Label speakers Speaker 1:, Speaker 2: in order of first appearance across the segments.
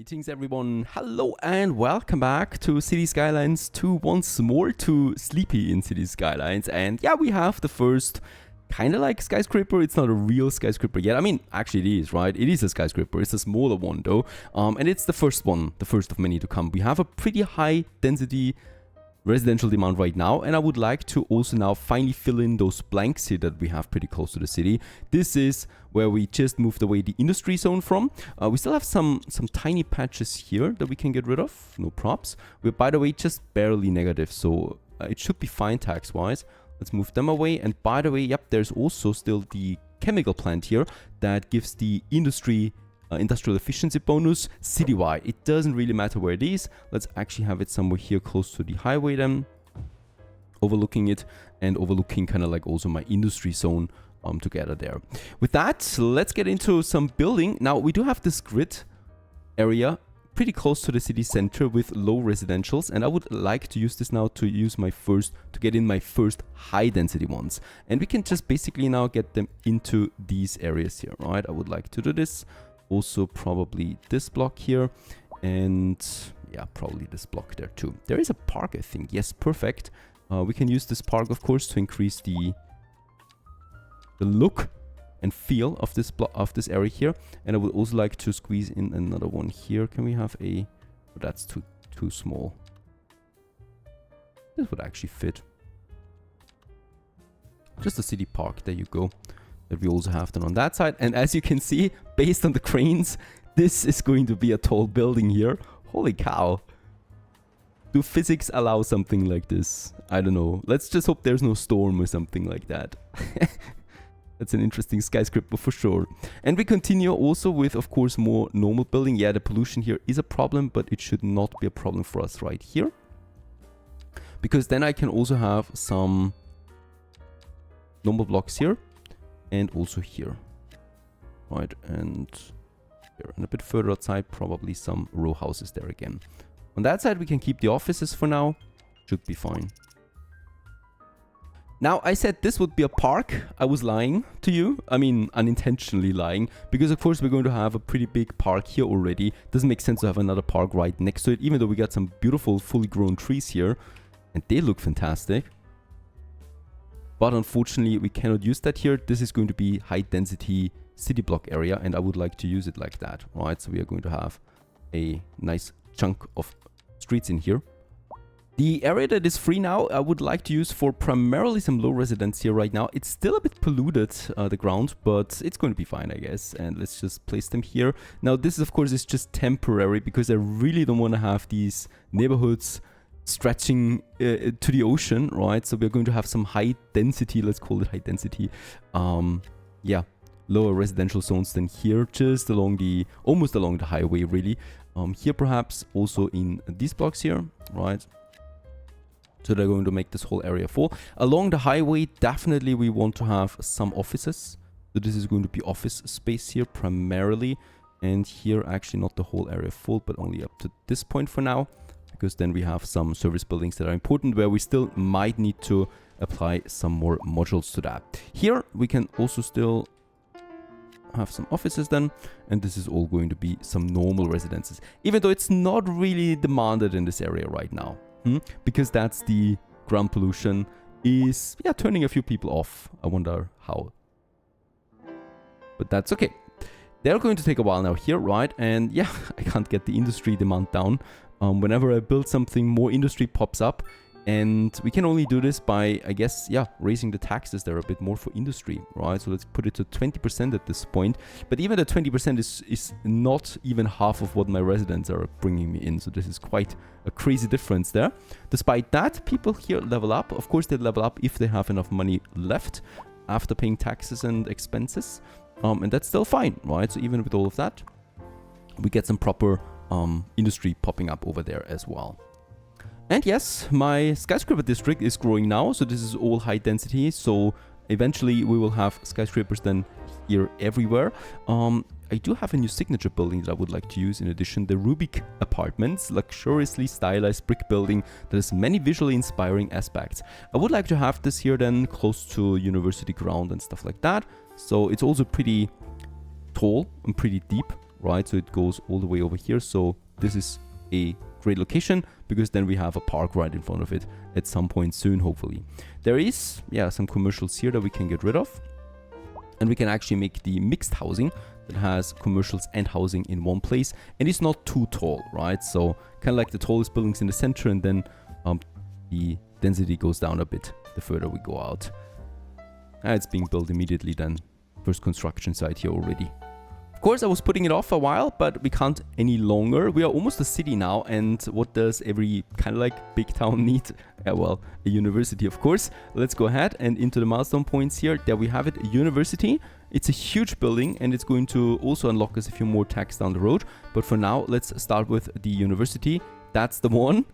Speaker 1: Greetings everyone, hello and welcome back to Cities Skylines 2 once more to Sleepy in Cities Skylines. And yeah, we have the first kind of like skyscraper. It's not a real skyscraper yet. I mean, actually it is, right? It is a skyscraper. It's a smaller one though. And it's the first one, the first of many to come. We have a pretty high density residential demand right now, and I would like to also now finally fill in those blanks here that we have pretty close to the city. This is where we just moved away the industry zone from. We still have some tiny patches here that we can get rid of, no props. We're, by the way, just barely negative, so it should be fine tax wise. Let's move them away. And by the way, yep, there's also still the chemical plant here that gives the industrial efficiency bonus citywide. It doesn't really matter where it is. Let's actually have it somewhere here close to the highway then, overlooking it and overlooking kind of like also my industry zone together there. With that, let's get into some building. Now we do have this grid area pretty close to the city center with low residentials, and I would like to use this now to get in my first high density ones. And we can just basically now get them into these areas here, right? I would like to do this. Also probably this block here, and yeah, probably this block there too. There is a park, I think. Yes, perfect. We can use this park, of course, to increase the look and feel of this area here. And I would also like to squeeze in another one here. Can we have a? Oh, that's too small. This would actually fit. Just a city park. There you go. That we also have then on that side. And as you can see, based on the cranes, this is going to be a tall building here. Holy cow. Do physics allow something like this? I don't know. Let's just hope there's no storm or something like that. That's an interesting skyscraper for sure. And we continue also with, of course, more normal building. Yeah, the pollution here is a problem, but it should not be a problem for us right here. Because then I can also have some normal blocks here. And also here, right, and here, and a bit further outside, probably some row houses there again. On that side, we can keep the offices for now. Should be fine. Now, I said this would be a park. I was lying to you. I mean, unintentionally lying. Because, of course, we're going to have a pretty big park here already. Doesn't make sense to have another park right next to it, even though we got some beautiful, fully grown trees here. And they look fantastic. But unfortunately, we cannot use that here. This is going to be high density city block area, and I would like to use it like that, right? So we are going to have a nice chunk of streets in here. The area that is free now, I would like to use for primarily some low residents here right now. It's still a bit polluted, the ground, but it's going to be fine, I guess. And let's just place them here. Now, this, of course, is just temporary because I really don't want to have these neighborhoods stretching to the ocean, right? So we're going to have some high density, let's call it high density, yeah, lower residential zones than here, just almost along the highway, really. Here perhaps also in these blocks here, right? So they're going to make this whole area full. Along the highway, definitely we want to have some offices. So this is going to be office space here primarily. And here actually not the whole area full, but only up to this point for now. Because then we have some service buildings that are important where we still might need to apply some more modules to that. Here we can also still have some offices then, and this is all going to be some normal residences, even though it's not really demanded in this area right now, because that's the ground pollution is, yeah, turning a few people off. I wonder how, but that's okay. They're going to take a while now here, right? And yeah, I can't get the industry demand down. Whenever I build something, more industry pops up. And we can only do this by, I guess, yeah, raising the taxes there a bit more for industry, right? So let's put it to 20% at this point. But even the 20% is not even half of what my residents are bringing me in. So this is quite a crazy difference there. Despite that, people here level up. Of course, they level up if they have enough money left after paying taxes and expenses. And that's still fine, right? So even with all of that, we get some proper industry popping up over there as well. And yes, my skyscraper district is growing now, so this is all high density. So eventually we will have skyscrapers then here everywhere. I do have a new signature building that I would like to use in addition, the Rubik Apartments, luxuriously stylized brick building that has many visually inspiring aspects. I would like to have this here then close to university ground and stuff like that. So it's also pretty tall and pretty deep. right? So it goes all the way over here. So this is a great location because then we have a park right in front of it at some point soon, hopefully. There is, yeah, some commercials here that we can get rid of. And we can actually make the mixed housing that has commercials and housing in one place. And it's not too tall, right? So kind of like the tallest buildings in the center, and then the density goes down a bit the further we go out. It's being built immediately then. First construction site here already. Of course, I was putting it off a while, but we can't any longer. We are almost a city now, and what does every kind of like big town need? Well, a university, of course. Let's go ahead and into the milestone points here. There we have it, a university. It's a huge building, and it's going to also unlock us a few more tags down the road. But for now, let's start with the university. That's the one.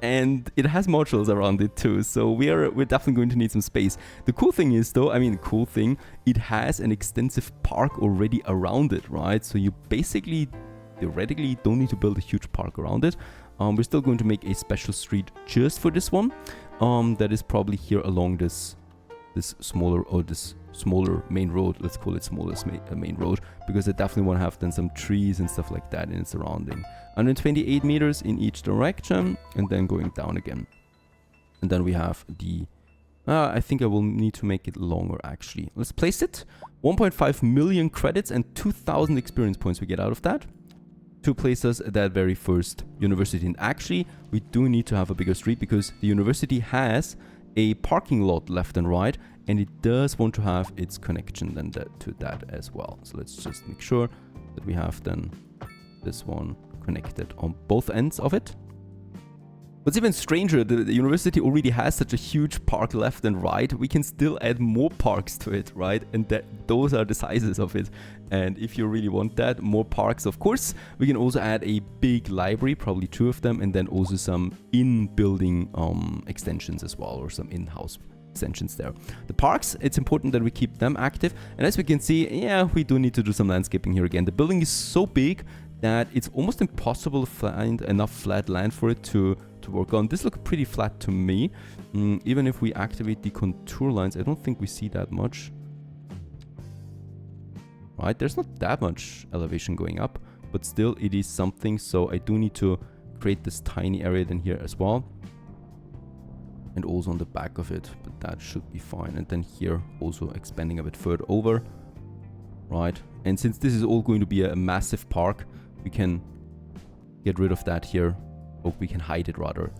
Speaker 1: And it has modules around it too, so we're definitely going to need some space. The cool thing is though, it has an extensive park already around it, right? So you basically, theoretically, don't need to build a huge park around it. We're still going to make a special street just for this one. That is probably here along this smaller main road. Let's call it smallest main road, because I definitely want to have then some trees and stuff like that in its surrounding. 128 meters in each direction, and then going down again. And then we have the I think I will need to make it longer actually. Let's place it. 1.5 million credits and 2,000 experience points we get out of that to place us at that very first university. And actually we do need to have a bigger street because the university has a parking lot left and right, and it does want to have its connection then to that as well. So let's just make sure that we have then this one connected on both ends of it. What's even stranger, the university already has such a huge park left and right. We can still add more parks to it, right? And those are the sizes of it. And if you really want that, more parks, of course, we can also add a big library, probably 2 of them, and then also some in-building extensions as well, or some in-house extensions there. The parks, it's important that we keep them active. And as we can see, yeah, we do need to do some landscaping here again. The building is so big that it's almost impossible to find enough flat land for it to work on. This looks pretty flat to me. Even if we activate the contour lines, I don't think we see that much. Right, there's not that much elevation going up, but still it is something. So I do need to create this tiny area then here as well. And also on the back of it, but that should be fine. And then here also expanding a bit further over. Right, and since this is all going to be a massive park, we can get rid of that here. Or we can hide it rather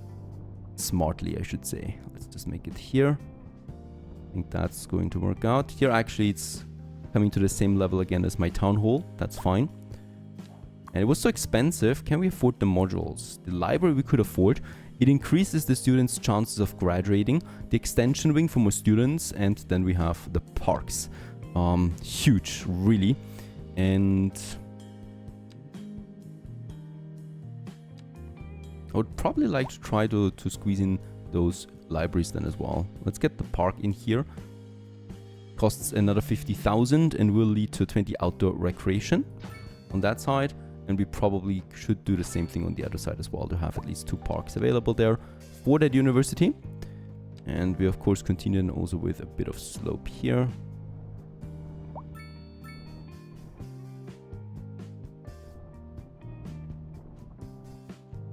Speaker 1: smartly, I should say. Let's just make it here. I think that's going to work out. Here actually it's coming to the same level again as my town hall. That's fine. And it was so expensive. Can we afford the modules? The library we could afford. It increases the students' chances of graduating. The extension wing for more students. And then we have the parks. Huge, really. And I would probably like to try to squeeze in those libraries then as well. Let's get the park in here. Costs another 50,000 and will lead to 20 outdoor recreation on that side. And we probably should do the same thing on the other side as well, to have at least 2 parks available there for that university. And we of course continue also with a bit of slope here.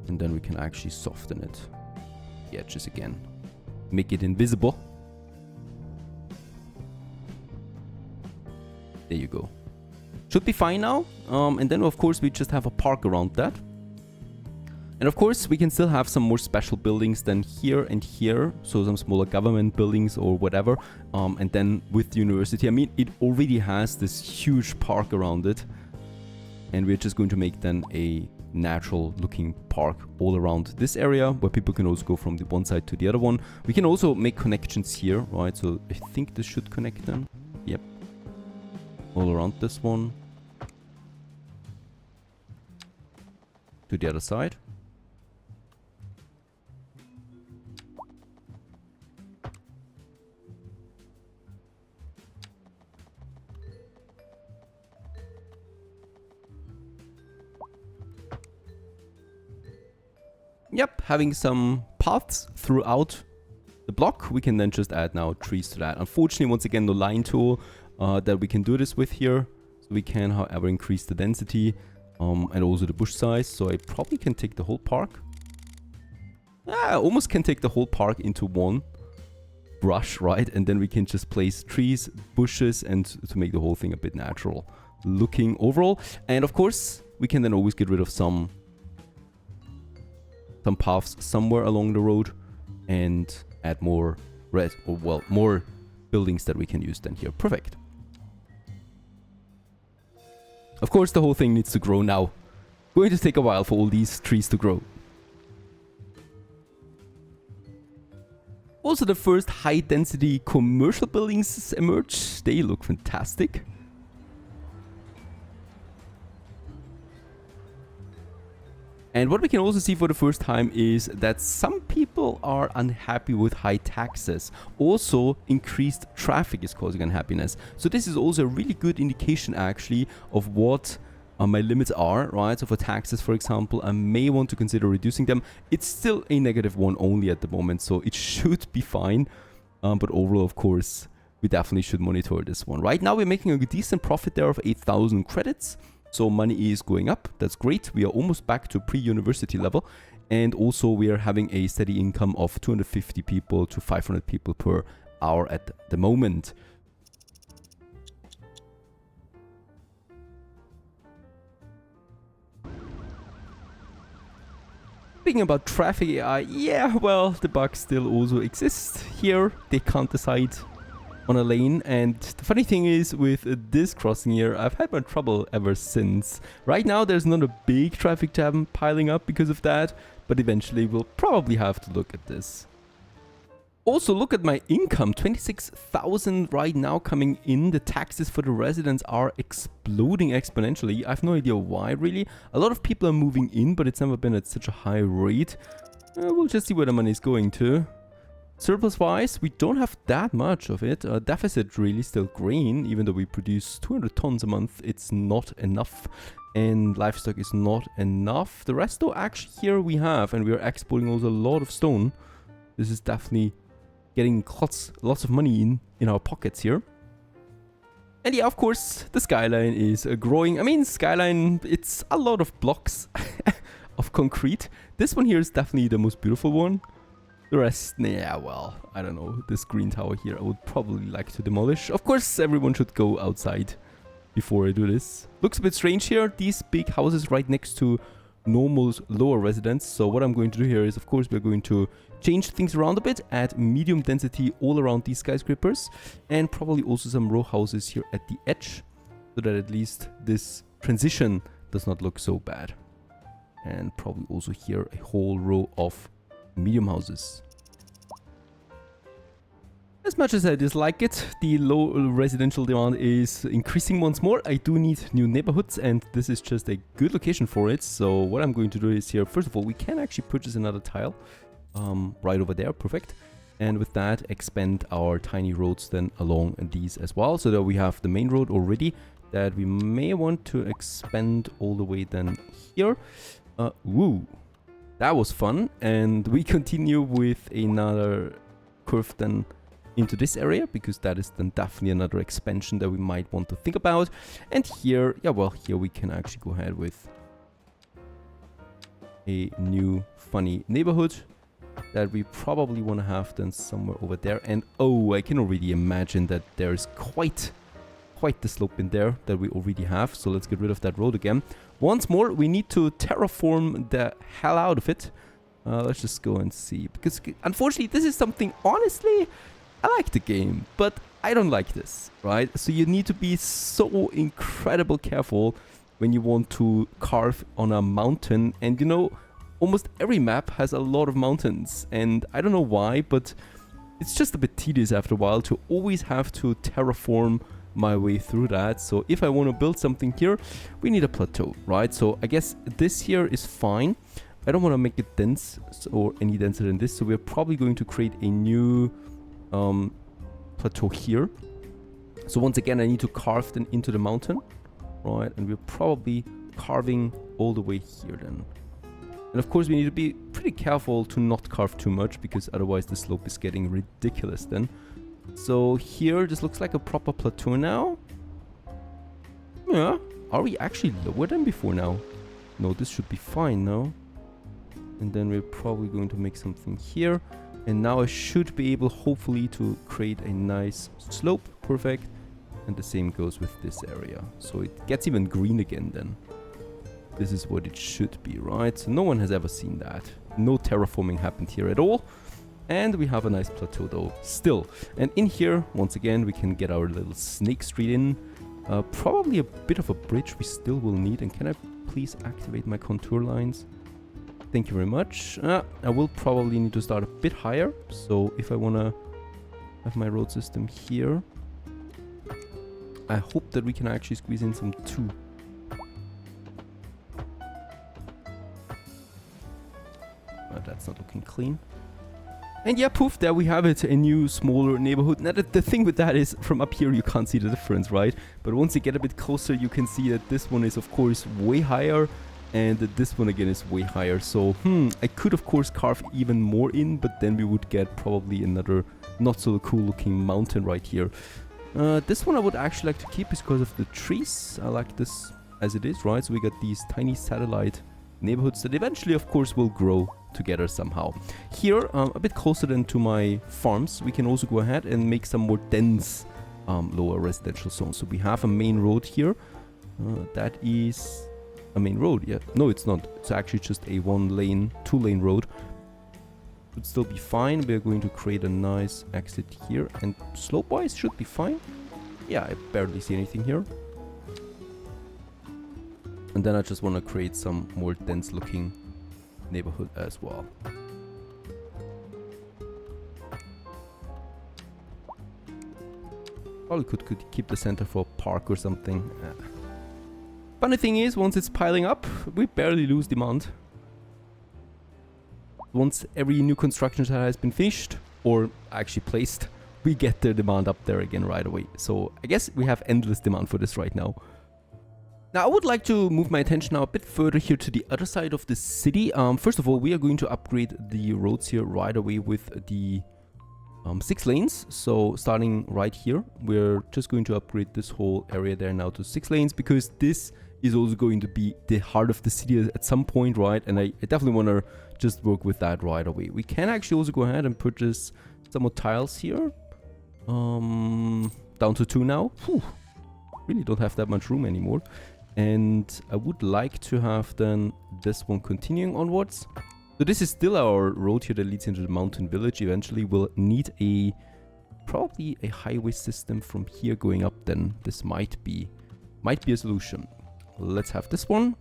Speaker 1: And then we can actually soften it, the edges again, make it invisible. There you go. Should be fine now. And then of course we just have a park around that. And of course we can still have some more special buildings than here and here. So some smaller government buildings or whatever. And then with the university, I mean, it already has this huge park around it. And we're just going to make then a natural looking park all around this area where people can also go from the one side to the other one. We can also make connections here, right? So I think this should connect them. Yep. All around this one. To the other side. Yep, having some paths throughout the block. We can then just add now trees to that. Unfortunately, once again, no line tool that we can do this with here. We can, however, increase the density and also the bush size. So I probably can take the whole park. I almost can take the whole park into one brush, right? And then we can just place trees, bushes, and to make the whole thing a bit natural looking overall. And of course, we can then always get rid of some paths somewhere along the road and add more more buildings that we can use then here. Perfect. Of course, the whole thing needs to grow now. Going to take a while for all these trees to grow. Also, the first high-density commercial buildings emerge. They look fantastic. And what we can also see for the first time is that some people are unhappy with high taxes. Also, increased traffic is causing unhappiness. So this is also a really good indication actually of what my limits are, right? So for taxes, for example, I may want to consider reducing them. It's still a -1 only at the moment, so it should be fine. But overall, of course, we definitely should monitor this one. Right now, we're making a decent profit there of 8,000 credits. So money is going up. That's great. We are almost back to pre-university level. And also we are having a steady income of 250 people to 500 people per hour at the moment. Speaking about traffic AI, yeah, well, the bugs still also exist here. They can't decide on a lane, and the funny thing is with this crossing here, I've had my trouble ever since. Right now there's not a big traffic jam piling up because of that, but eventually we'll probably have to look at this. Also, look at my income, 26,000 right now coming in. The taxes for the residents are exploding exponentially. I have no idea why, really. A lot of people are moving in, but it's never been at such a high rate. We'll just see where the money is going to. Surplus-wise, we don't have that much of it. Deficit really still green, even though we produce 200 tons a month. It's not enough, and livestock is not enough. The rest, though, actually here we have, and we are exporting also a lot of stone. This is definitely getting lots of money in our pockets here. And yeah, of course, the skyline is growing. I mean, skyline, it's a lot of blocks of concrete. This one here is definitely the most beautiful one. The rest, yeah, well, I don't know. This green tower here, I would probably like to demolish. Of course, everyone should go outside before I do this. Looks a bit strange here. These big houses right next to normal lower residents. So what I'm going to do here is, of course, we're going to change things around a bit, add medium density all around these skyscrapers, and probably also some row houses here at the edge, so that at least this transition does not look so bad. And probably also here a whole row of medium houses. As much as I dislike it, the low residential demand is increasing once more. I do need new neighborhoods, and this is just a good location for it. So what I'm going to do is here, first of all, we can actually purchase another tile right over there. Perfect. And with that, expand our tiny roads then along these as well, so that we have the main road already that we may want to expand all the way then here. Woo, that was fun. And we continue with another curve then into this area, because that is then definitely another expansion that we might want to think about. And here, yeah, well, here we can actually go ahead with a new funny neighborhood that we probably want to have then somewhere over there. And oh, I can already imagine that there's quite the slope in there that we already have. So let's get rid of that road again. Once more, we need to terraform the hell out of it. Let's just go and see, because unfortunately this is something, honestly, I like the game, but I don't like this, right? So you need to be so incredible careful when you want to carve on a mountain. And you know, almost every map has a lot of mountains, and I don't know why, but it's just a bit tedious after a while to always have to terraform my way through that. So if I want to build something here, we need a plateau, right? So I guess this here is fine. I don't want to make it dense or any denser than this, so we're probably going to create a new plateau here. So once again, I need to carve then into the mountain, right? And we're probably carving all the way here then. And of course, we need to be pretty careful to not carve too much, because otherwise the slope is getting ridiculous then. So here, this looks like a proper plateau now. Yeah. Are we actually lower than before now? No, this should be fine now. And then we're probably going to make something here. And now I should be able, hopefully, to create a nice slope. Perfect. And the same goes with this area. So it gets even green again then. This is what it should be, right? So no one has ever seen that. No terraforming happened here at all. And we have a nice plateau though, still. And in here, once again, we can get our little snake street in. Probably a bit of a bridge we still will need. And can I please activate my contour lines? Thank you very much. I will probably need to start a bit higher. So if I want to have my road system here, I hope that we can actually squeeze in some 2. That's not looking clean. And yeah, poof, there we have it, a new smaller neighborhood. Now the thing with that is, from up here you can't see the difference, right? But once you get a bit closer, you can see that this one is of course way higher, and that this one again is way higher. So I could of course carve even more in, but then we would get probably another not so cool looking mountain right here. This one I would actually like to keep because of the trees. I like this as it is, right? So we got these tiny satellite neighborhoods that eventually of course will grow together somehow. Here, a bit closer than to my farms, we can also go ahead and make some more dense lower residential zones. So we have a main road here. That is a main road, yeah. No, it's not. It's actually just a 1-lane, 2-lane road. Would still be fine. We're going to create a nice exit here, and slope-wise should be fine. Yeah, I barely see anything here. And then I just want to create some more dense looking neighborhood as well. Probably could keep the center for a park or something. Funny thing is, once it's piling up, we barely lose demand. Once every new construction site has been finished, or actually placed, we get the demand up there again right away. So I guess we have endless demand for this right now. Now I would like to move my attention now a bit further here to the other side of the city. First of all, we are going to upgrade the roads here right away with the 6 lanes. So starting right here, we're just going to upgrade this whole area there now to 6 lanes, because this is also going to be the heart of the city at some point, right? And I definitely want to just work with that right away. We can actually also go ahead and purchase some more tiles here. Down to 2 now. Whew. Really don't have that much room anymore. And I would like to have then this one continuing onwards. So this is still our road here that leads into the mountain village. Eventually we'll need probably a highway system from here going up then. This might be a solution. Let's have this one.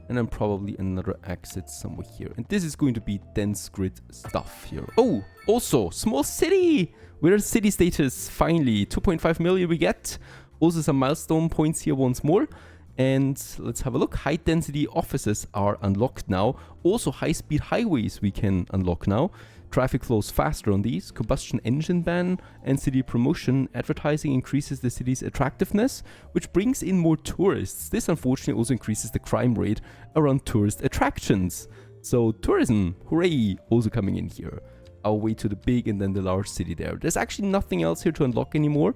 Speaker 1: And then probably another exit somewhere here. And this is going to be dense grid stuff here. Oh, also small city. We're city status finally. 2.5 million we get. Also some milestone points here once more. And let's have a look. High density offices are unlocked now. Also high speed highways we can unlock now. Traffic flows faster on these. Combustion engine ban and city promotion. Advertising increases the city's attractiveness, which brings in more tourists. This unfortunately also increases the crime rate around tourist attractions. So tourism, hooray, also coming in here. Our way to the big and then the large city there. There's actually nothing else here to unlock anymore.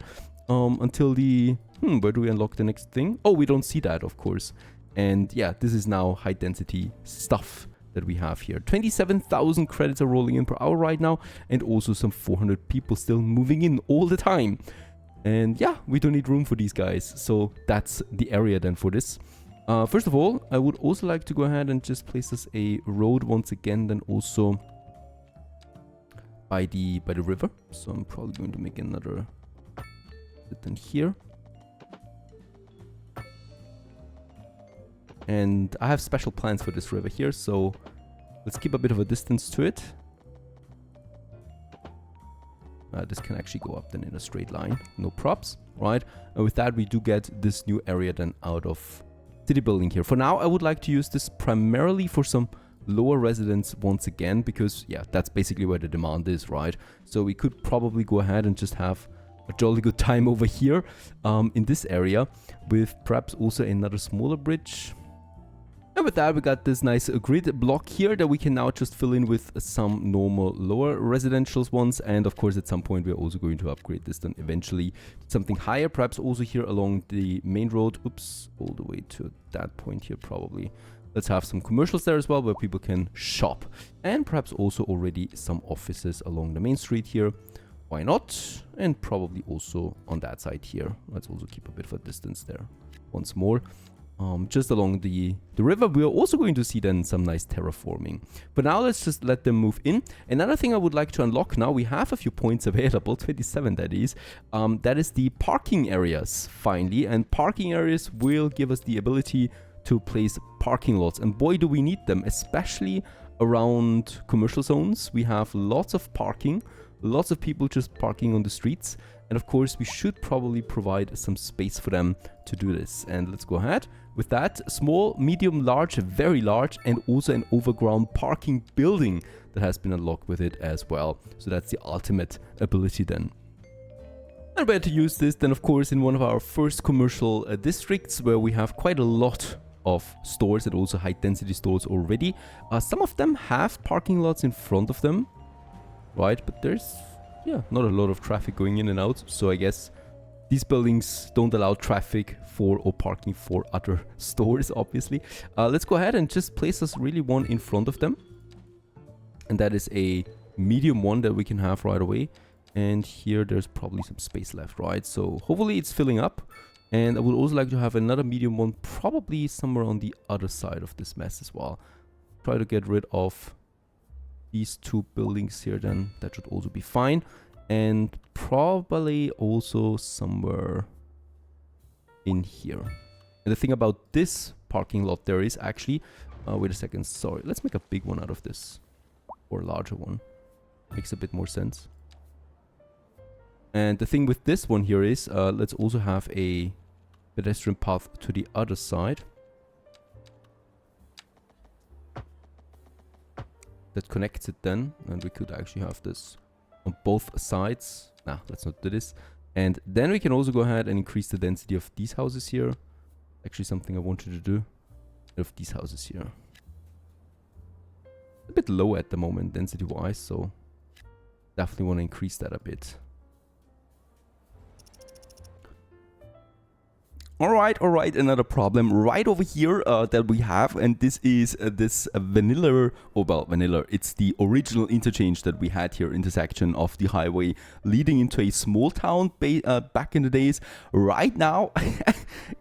Speaker 1: Until the... where do we unlock the next thing? Oh, we don't see that, of course. And yeah, this is now high density stuff that we have here. 27,000 credits are rolling in per hour right now. And also some 400 people still moving in all the time. And yeah, we don't need room for these guys. So that's the area then for this. First of all, I would also like to go ahead and just place us a road once again. Then also by the river. So I'm probably going to make another... then here, and I have special plans for this river here, so let's keep a bit of a distance to it. This can actually go up then in a straight line, no props, right? And with that we do get this new area then out of city building here. For now I would like to use this primarily for some lower residents once again, because yeah, that's basically where the demand is, right? So we could probably go ahead and just have a jolly good time over here in this area, with perhaps also another smaller bridge. And with that, we got this nice grid block here that we can now just fill in with some normal lower residential ones. And of course, at some point, we're also going to upgrade this then eventually to something higher, perhaps also here along the main road. Oops, all the way to that point here, probably. Let's have some commercials there as well, where people can shop. And perhaps also already some offices along the main street here. Why not? And probably also on that side here. Let's also keep a bit of a distance there once more. Just along the river, we are also going to see then some nice terraforming. But now let's just let them move in. Another thing I would like to unlock now, we have a few points available, 27 that is the parking areas finally. And parking areas will give us the ability to place parking lots. And boy, do we need them, especially around commercial zones. We have lots of parking, lots of people just parking on the streets. And of course, we should probably provide some space for them to do this. And let's go ahead with that. Small, medium, large, very large, and also an overground parking building that has been unlocked with it as well. So that's the ultimate ability then. And where to use this then, of course, in one of our first commercial districts where we have quite a lot of stores and also high density stores already. Some of them have parking lots in front of them, right? But there's not a lot of traffic going in and out, so I guess these buildings don't allow traffic for or parking for other stores, obviously. Let's go ahead and just place us really one in front of them. And that is a medium one that we can have right away. And here there's probably some space left, right? So hopefully it's filling up. And I would also like to have another medium one probably somewhere on the other side of this mess as well. Try to get rid of these two buildings here, then that should also be fine. And probably also somewhere in here. And the thing about this parking lot there is actually, wait a second, sorry, let's make a big one out of this, or a larger one. Makes a bit more sense. And the thing with this one here is, let's also have a pedestrian path to the other side. That connects it then, and we could actually have this on both sides. Nah, let's not do this. And then we can also go ahead and increase the density of these houses here. Actually something I wanted to do. Of these houses here. A bit low at the moment, density wise, so definitely want to increase that a bit. Alright, another problem right over here that we have, and this is this vanilla, it's the original interchange that we had here, intersection of the highway leading into a small town back in the days. Right now,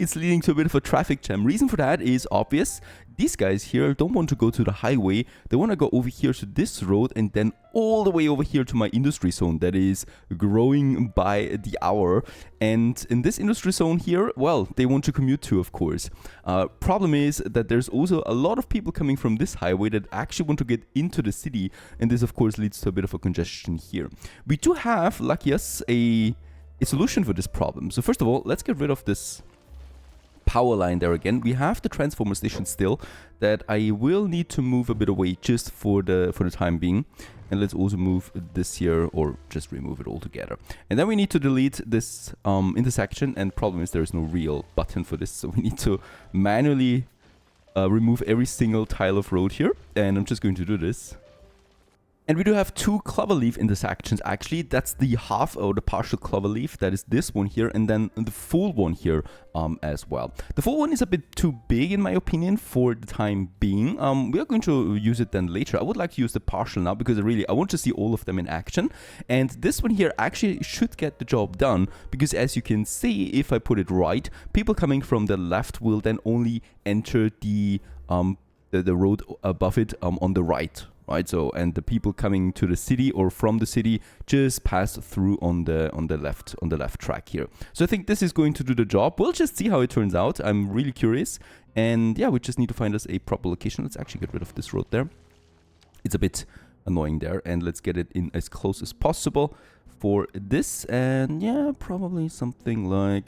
Speaker 1: it's leading to a bit of a traffic jam. Reason for that is obvious. These guys here don't want to go to the highway. They want to go over here to this road and then all the way over here to my industry zone that is growing by the hour. And in this industry zone here, well, they want to commute to, of course. Problem is that there's also a lot of people coming from this highway that actually want to get into the city. And this, of course, leads to a bit of a congestion here. We do have, lucky us, a solution for this problem. So first of all, let's get rid of this power line there again. We have the transformer station still that I will need to move a bit away just for the time being. And let's also move this here, or just remove it altogether. And then we need to delete this intersection, and problem is there is no real button for this, so we need to manually remove every single tile of road here. And I'm just going to do this. And we do have two cloverleaf intersections actually. That's the half or the partial cloverleaf. That is this one here, and then the full one here as well. The full one is a bit too big in my opinion for the time being. We are going to use it then later. I would like to use the partial now because I want to see all of them in action. And this one here actually should get the job done because as you can see, if I put it right, people coming from the left will then only enter the road above it on the right. Right, so and the people coming to the city or from the city just pass through on the left track here. So I think this is going to do the job. We'll just see how it turns out. I'm really curious, and yeah, we just need to find us a proper location. Let's actually get rid of this road there. It's a bit annoying there, and let's get it in as close as possible for this. And yeah, probably something like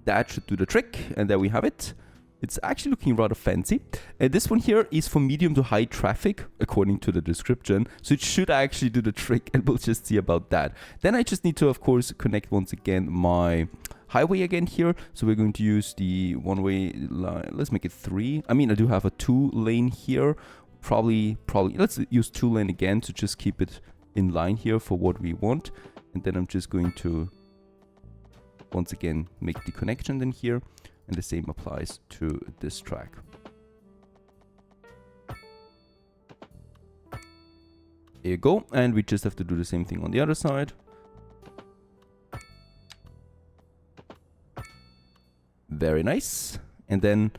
Speaker 1: that should do the trick. And there we have it. It's actually looking rather fancy. This one here is for medium to high traffic, according to the description. So it should actually do the trick, and we'll just see about that. Then I just need to, of course, connect once again my highway again here. So we're going to use the one-way line. Let's make it 3. I mean, I do have a 2-lane here. Probably, let's use 2-lane again to just keep it in line here for what we want. And then I'm just going to, once again, make the connection then here. And the same applies to this track. There you go. And we just have to do the same thing on the other side. Very nice. And then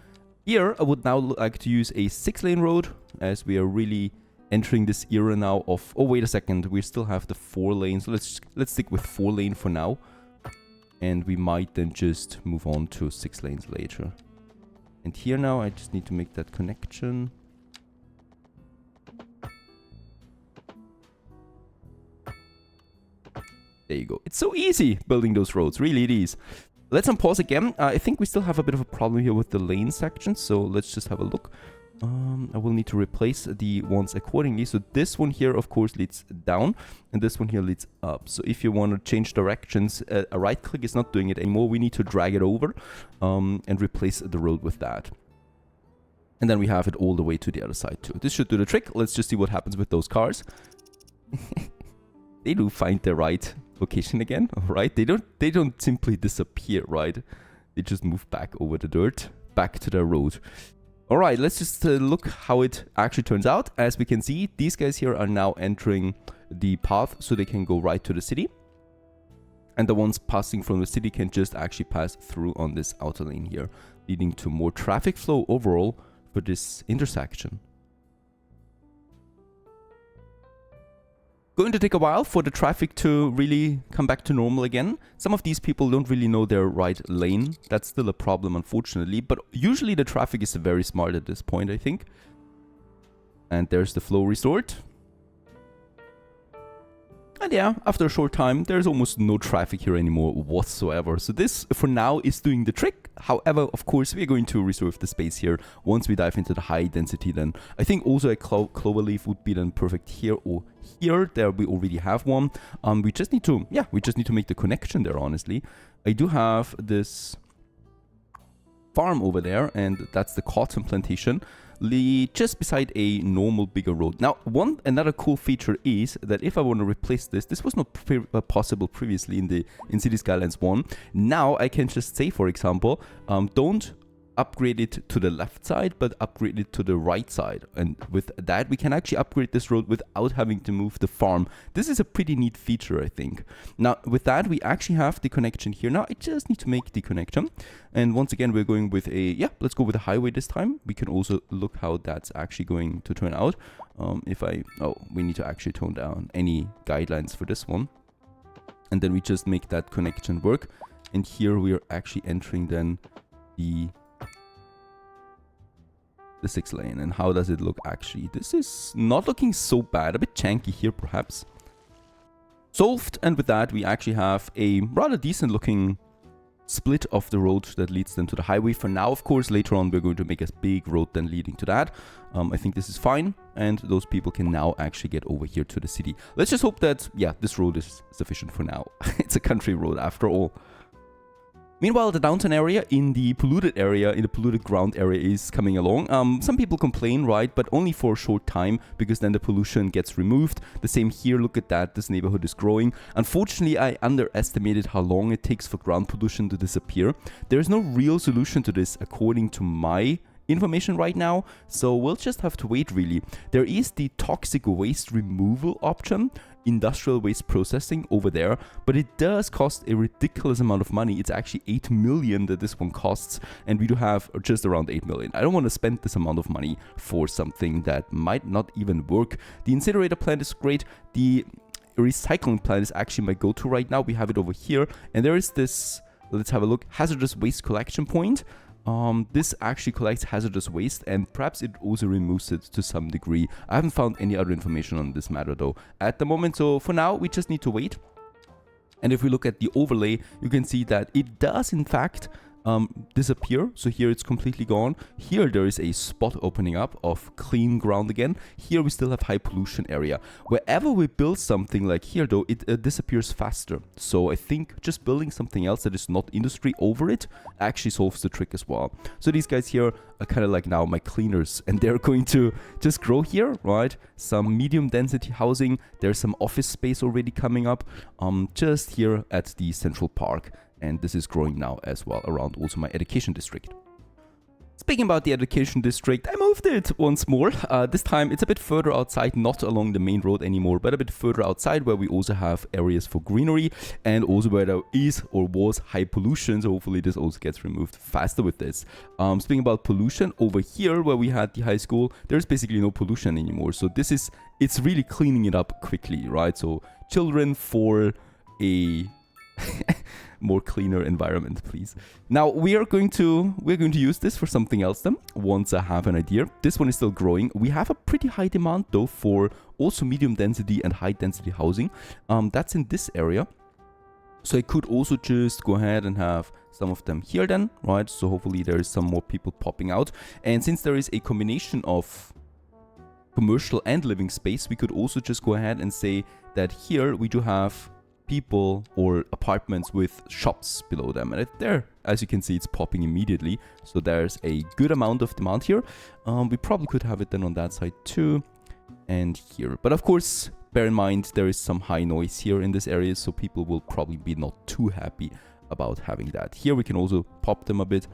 Speaker 1: here I would now like to use a 6-lane road, as we are really entering this era now of, oh wait a second, we still have the 4 lanes. So let's stick with 4-lane for now. And we might then just move on to 6 lanes later. And here now I just need to make that connection. There you go. It's so easy building those roads. Really, it is. Let's unpause again. I think we still have a bit of a problem here with the lane section. So let's just have a look. I will need to replace the ones accordingly. So this one here, of course, leads down. And this one here leads up. So if you want to change directions, a right click is not doing it anymore. We need to drag it over and replace the road with that. And then we have it all the way to the other side too. This should do the trick. Let's just see what happens with those cars. They do find the right location again, right? They don't simply disappear, right? They just move back over the dirt, back to the road. All right, let's just look how it actually turns out. As we can see, these guys here are now entering the path, so they can go right to the city. And the ones passing from the city can just actually pass through on this outer lane here, leading to more traffic flow overall for this intersection. Going to take a while for the traffic to really come back to normal again. Some of these people don't really know their right lane. That's still a problem, unfortunately. But usually the traffic is very smart at this point, I think. And there's the flow restored. And yeah, after a short time, there's almost no traffic here anymore whatsoever. So this, for now, is doing the trick. However, of course, we're going to reserve the space here once we dive into the high density then. I think also a cloverleaf would be then perfect here or here. There we already have one. We just need to make the connection there, honestly. I do have this farm over there, and that's the cotton plantation, just beside a normal bigger road. Now, another cool feature is that if I want to replace this was not possible previously in Cities Skylines 1. Now I can just say, for example, don't upgrade it to the left side, but upgrade it to the right side. And with that, we can actually upgrade this road without having to move the farm. This is a pretty neat feature, I think. Now, with that, we actually have the connection here. Now, I just need to make the connection. And once again, we're going with let's go with a highway this time. We can also look how that's actually going to turn out. We need to actually tone down any guidelines for this one. And then we just make that connection work. And here we are actually entering then the 6 lane. And how does it look actually? This is not looking so bad. A bit janky here perhaps. Solved. And with that we actually have a rather decent looking split of the road that leads then to the highway. For now, of course, later on we're going to make a big road then leading to that. I think this is fine, and those people can now actually get over here to the city. Let's just hope that, yeah, this road is sufficient for now. It's a country road after all. Meanwhile, the downtown area in the polluted ground area is coming along. Some people complain, right? But only for a short time, because then the pollution gets removed. The same here, look at that, this neighborhood is growing. Unfortunately, I underestimated how long it takes for ground pollution to disappear. There is no real solution to this according to my information right now, so we'll just have to wait really. There is the toxic waste removal option, industrial waste processing over there, but it does cost a ridiculous amount of money. It's actually 8 million that this one costs, and we do have just around 8 million. I don't want to spend this amount of money for something that might not even work. The incinerator plant is great. The recycling plant is actually my go-to right now. We have it over here, and there is this, let's have a look, hazardous waste collection point. This actually collects hazardous waste, and perhaps it also removes it to some degree. I haven't found any other information on this matter though at the moment, so for now we just need to wait. And if we look at the overlay, you can see that it does in fact disappear. So here it's completely gone. Here there is a spot opening up of clean ground again. Here we still have high pollution area. Wherever we build something like here though, it disappears faster. So I think just building something else that is not industry over it actually solves the trick as well. So these guys here are kind of like now my cleaners, and they're going to just grow here, right? Some medium density housing. There's some office space already coming up just here at the central park. And this is growing now as well around also my education district. Speaking about the education district, I moved it once more. This time it's a bit further outside, not along the main road anymore, but a bit further outside where we also have areas for greenery and also where there is or was high pollution. So hopefully this also gets removed faster with this. Speaking about pollution, over here where we had the high school, there's basically no pollution anymore. So it's really cleaning it up quickly, right? So children for a more cleaner environment, please. Now we're going to use this for something else then, once I have an idea. This one is still growing. We have a pretty high demand though for also medium density and high density housing. That's in this area. So I could also just go ahead and have some of them here then, right? So hopefully there is some more people popping out. And since there is a combination of commercial and living space, we could also just go ahead and say that here we do have people or apartments with shops below them, and there, as you can see, it's popping immediately. So there's a good amount of demand here. We probably could have it then on that side too, and here. But of course, bear in mind there is some high noise here in this area, so people will probably be not too happy about having that. Here we can also pop them a bit,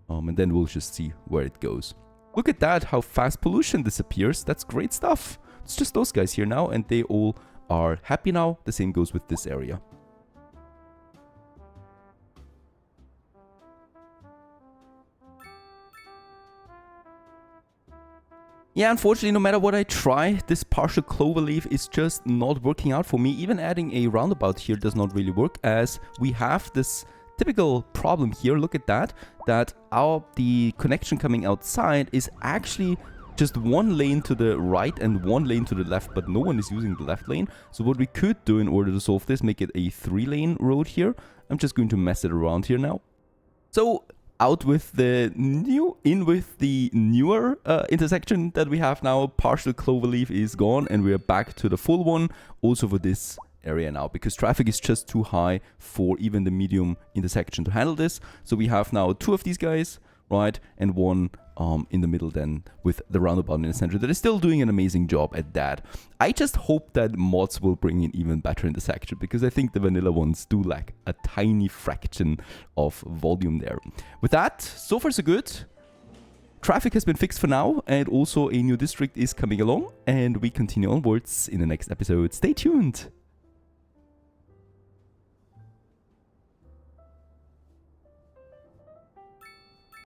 Speaker 1: and then we'll just see where it goes. Look at that, how fast pollution disappears. That's great stuff. It's just those guys here now, and they all are happy now. The same goes with this area. Yeah, unfortunately, no matter what I try, this partial cloverleaf is just not working out for me. Even adding a roundabout here does not really work, as we have this typical problem here. Look at that, the connection coming outside is actually just one lane to the right and one lane to the left, but no one is using the left lane. So what we could do in order to solve this, make it a 3-lane road here. I'm just going to mess it around here now. So out with the new, in with the newer intersection that we have now. Partial cloverleaf is gone and we're back to the full one also for this area now, because traffic is just too high for even the medium intersection to handle this. So we have now 2 of these guys, right, and one in the middle then with the roundabout in the center that is still doing an amazing job at that. I just hope that mods will bring in even better intersection, because I think the vanilla ones do lack a tiny fraction of volume there. With that, so far so good. Traffic has been fixed for now, and also a new district is coming along, and we continue onwards in the next episode. Stay tuned!